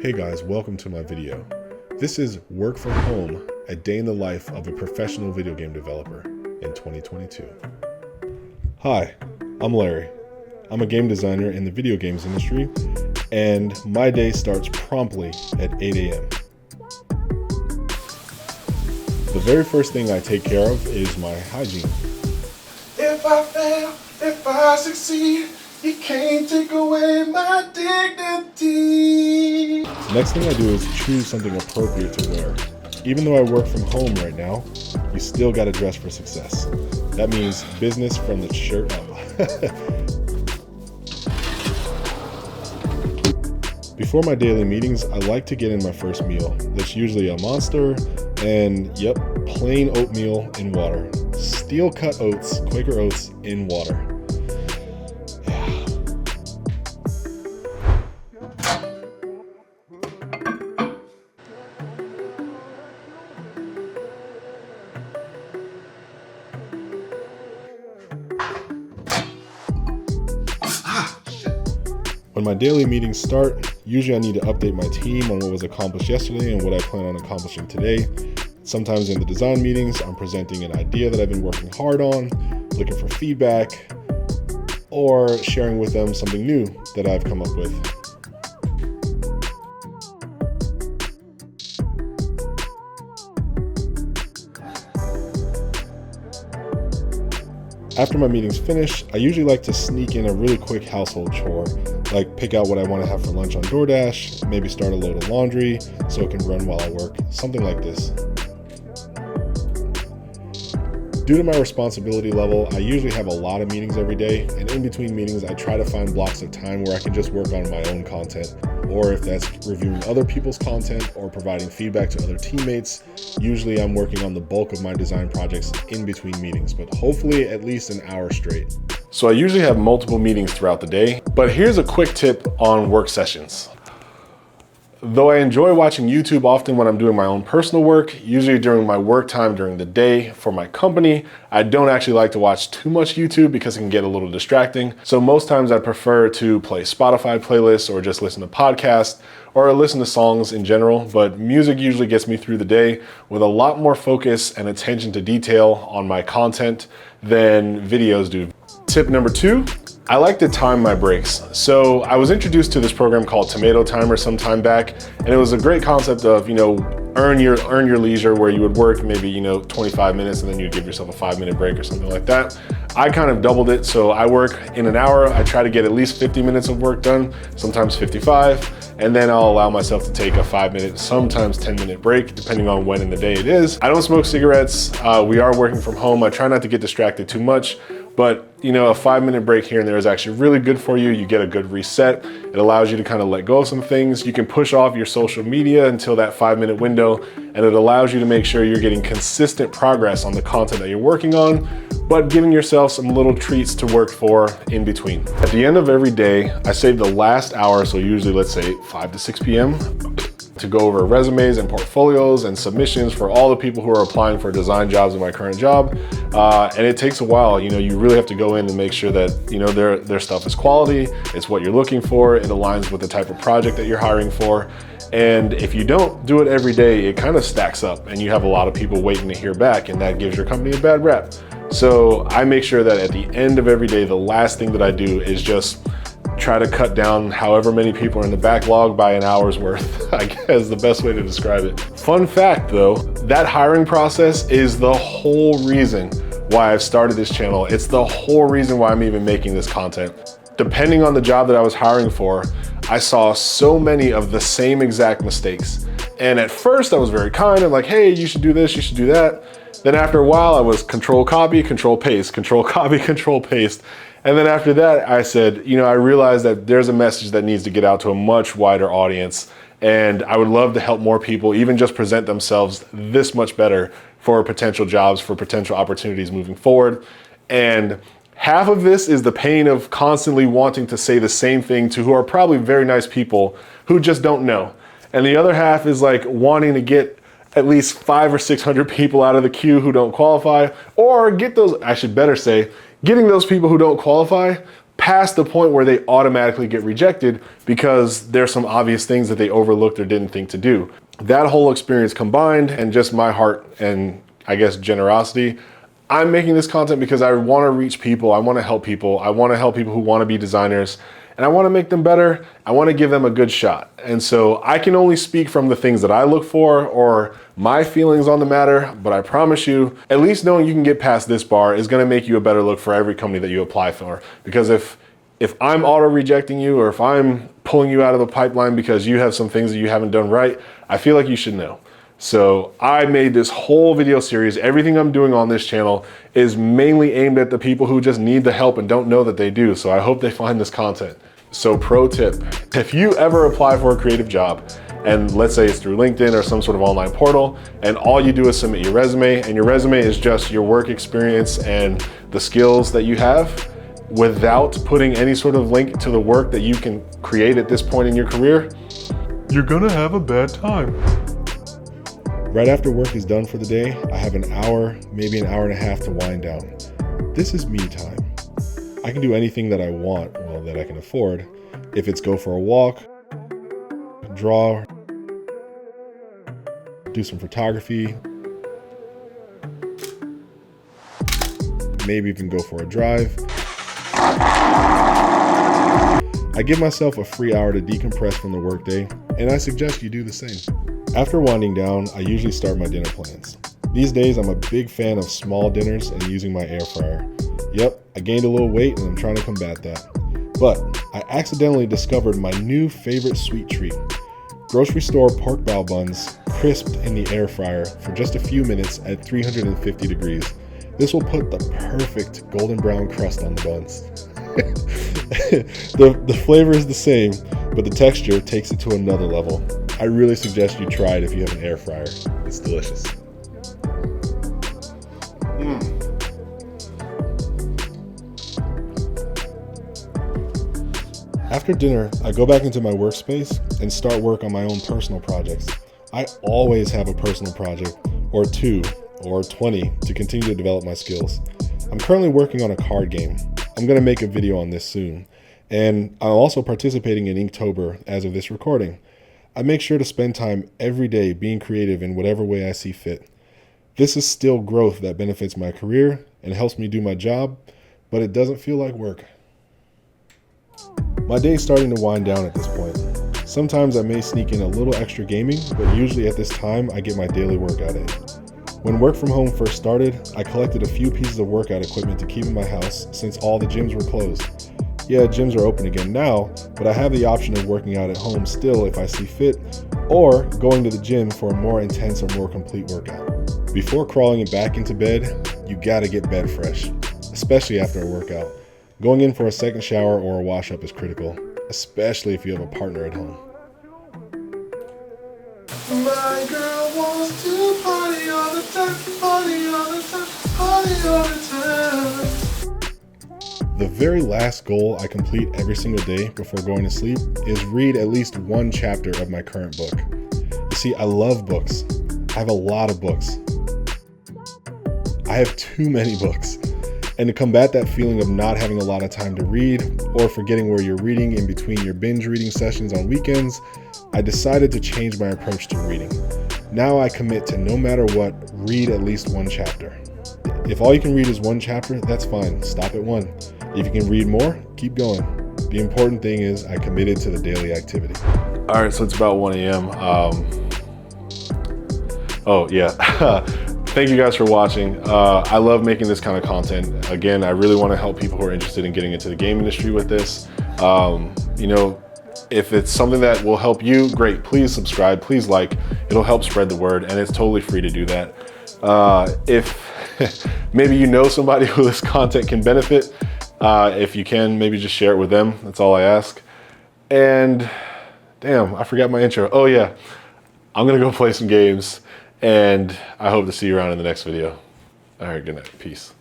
Hey guys, welcome to my video. This is Work from Home, a day in the life of a professional video game developer in 2022. Hi, I'm Larry. I'm a game designer in the video games industry, and my day starts promptly at 8 a.m. The very first thing I take care of is my hygiene. If I fail, if I succeed, you can't take away my dignity. Next thing I do is choose something appropriate to wear. Even though I work from home right now, you still gotta dress for success. That means business from the shirt up. Before my daily meetings, I like to get in my first meal. That's usually a Monster and, plain oatmeal in water. Steel cut oats, Quaker oats in water. When my daily meetings start, usually I need to update my team on what was accomplished yesterday and what I plan on accomplishing today. Sometimes in the design meetings, I'm presenting an idea that I've been working hard on, looking for feedback, or sharing with them something new that I've come up with. After my meetings finish, I usually like to sneak in a really quick household chore, like pick out what I want to have for lunch on DoorDash, maybe start a load of laundry so it can run while I work, something like this. Due to my responsibility level, I usually have a lot of meetings every day, and in between meetings, I try to find blocks of time where I can just work on my own content, or if that's reviewing other people's content or providing feedback to other teammates. Usually I'm working on the bulk of my design projects in between meetings, but hopefully at least an hour straight. So I usually have multiple meetings throughout the day, but here's a quick tip on work sessions. Though I enjoy watching YouTube often when I'm doing my own personal work, usually during my work time during the day for my company, I don't actually like to watch too much YouTube because it can get a little distracting. So most times I prefer to play Spotify playlists or just listen to podcasts or listen to songs in general, but music usually gets me through the day with a lot more focus and attention to detail on my content than videos do. Tip number 2. I like to time my breaks. So I was introduced to this program called Tomato Timer some time back, and it was a great concept of, earn your leisure, where you would work maybe, 25 minutes and then you'd give yourself a 5-minute break or something like that. I kind of doubled it. So I work in an hour. I try to get at least 50 minutes of work done, sometimes 55. And then I'll allow myself to take a 5-minute, sometimes 10-minute break, depending on when in the day it is. I don't smoke cigarettes. We are working from home. I try not to get distracted too much. But a 5-minute break here and there is actually really good for you. You get a good reset. It allows you to kind of let go of some things. You can push off your social media until that 5-minute window, and it allows you to make sure you're getting consistent progress on the content that you're working on, but giving yourself some little treats to work for in between. At the end of every day, I save the last hour, so usually let's say 5 to 6 p.m. to go over resumes and portfolios and submissions for all the people who are applying for design jobs in my current job. And it takes a while. You really have to go in and make sure that, their stuff is quality, it's what you're looking for, it aligns with the type of project that you're hiring for. And if you don't do it every day, it kind of stacks up and you have a lot of people waiting to hear back, and that gives your company a bad rep. So I make sure that at the end of every day, the last thing that I do is just try to cut down however many people are in the backlog by an hour's worth, I guess is the best way to describe it. Fun fact though, that hiring process is the whole reason why I've started this channel. It's the whole reason why I'm even making this content. Depending on the job that I was hiring for, I saw so many of the same exact mistakes. And at first I was very kind and like, hey, you should do this, you should do that. Then after a while I was control copy, control paste, control copy, control paste. And then after that, I said, I realized that there's a message that needs to get out to a much wider audience. And I would love to help more people even just present themselves this much better for potential jobs, for potential opportunities moving forward. And half of this is the pain of constantly wanting to say the same thing to who are probably very nice people who just don't know. And the other half is like wanting to get at least 500 or 600 people out of the queue who don't qualify, or get those, I should better say, getting those people who don't qualify past the point where they automatically get rejected because there's some obvious things that they overlooked or didn't think to do. That whole experience combined and just my heart and I guess generosity, I'm making this content because I want to reach people. I want to help people. I want to help people who want to be designers, and I want to make them better. I want to give them a good shot. And so I can only speak from the things that I look for or my feelings on the matter, but I promise you, at least knowing you can get past this bar is going to make you a better look for every company that you apply for. Because if I'm auto rejecting you or if I'm pulling you out of the pipeline because you have some things that you haven't done right, I feel like you should know. So I made this whole video series. Everything I'm doing on this channel is mainly aimed at the people who just need the help and don't know that they do. So I hope they find this content. So pro tip, if you ever apply for a creative job, and let's say it's through LinkedIn or some sort of online portal, and all you do is submit your resume, and your resume is just your work experience and the skills that you have, without putting any sort of link to the work that you can create at this point in your career, you're gonna have a bad time. Right after work is done for the day, I have an hour, maybe an hour and a half to wind down. This is me time. I can do anything that I want, well, that I can afford. If it's go for a walk, draw, do some photography, maybe even go for a drive. I give myself a free hour to decompress from the workday, and I suggest you do the same. After winding down, I usually start my dinner plans. These days, I'm a big fan of small dinners and using my air fryer. Yep, I gained a little weight and I'm trying to combat that. But I accidentally discovered my new favorite sweet treat. Grocery store pork bao buns, crisped in the air fryer for just a few minutes at 350 degrees. This will put the perfect golden brown crust on the buns. The flavor is the same, but the texture takes it to another level. I really suggest you try it if you have an air fryer. It's delicious. After dinner, I go back into my workspace and start work on my own personal projects. I always have a personal project, or 2, or 20, to continue to develop my skills. I'm currently working on a card game. I'm going to make a video on this soon. And I'm also participating in Inktober as of this recording. I make sure to spend time every day being creative in whatever way I see fit. This is still growth that benefits my career and helps me do my job, but it doesn't feel like work. My day is starting to wind down at this point. Sometimes I may sneak in a little extra gaming, but usually at this time I get my daily workout in. When work from home first started, I collected a few pieces of workout equipment to keep in my house since all the gyms were closed. Yeah, gyms are open again now, but I have the option of working out at home still if I see fit, or going to the gym for a more intense or more complete workout. Before crawling back into bed, you gotta get bed fresh, especially after a workout. Going in for a second shower or a wash up is critical, especially if you have a partner at home. My girl wants to party all the time, party all the time, party all the time. The very last goal I complete every single day before going to sleep is read at least one chapter of my current book. You see, I love books. I have a lot of books. I have too many books. And to combat that feeling of not having a lot of time to read or forgetting where you're reading in between your binge reading sessions on weekends, I decided to change my approach to reading. Now I commit to no matter what, read at least one chapter. If all you can read is one chapter, that's fine. Stop at 1. If you can read more, keep going. The important thing is I committed to the daily activity. All right, so it's about 1 a.m. Oh yeah. Thank you guys for watching. I love making this kind of content. Again, I really want to help people who are interested in getting into the game industry with this. You know, if it's something that will help you, great. Please subscribe, please like. It'll help spread the word, and it's totally free to do that. If maybe you know somebody who this content can benefit, if you can, maybe just share it with them. That's all I ask. And damn, I forgot my intro. Oh yeah, I'm gonna go play some games, and I hope to see you around in the next video. All right, good night, peace.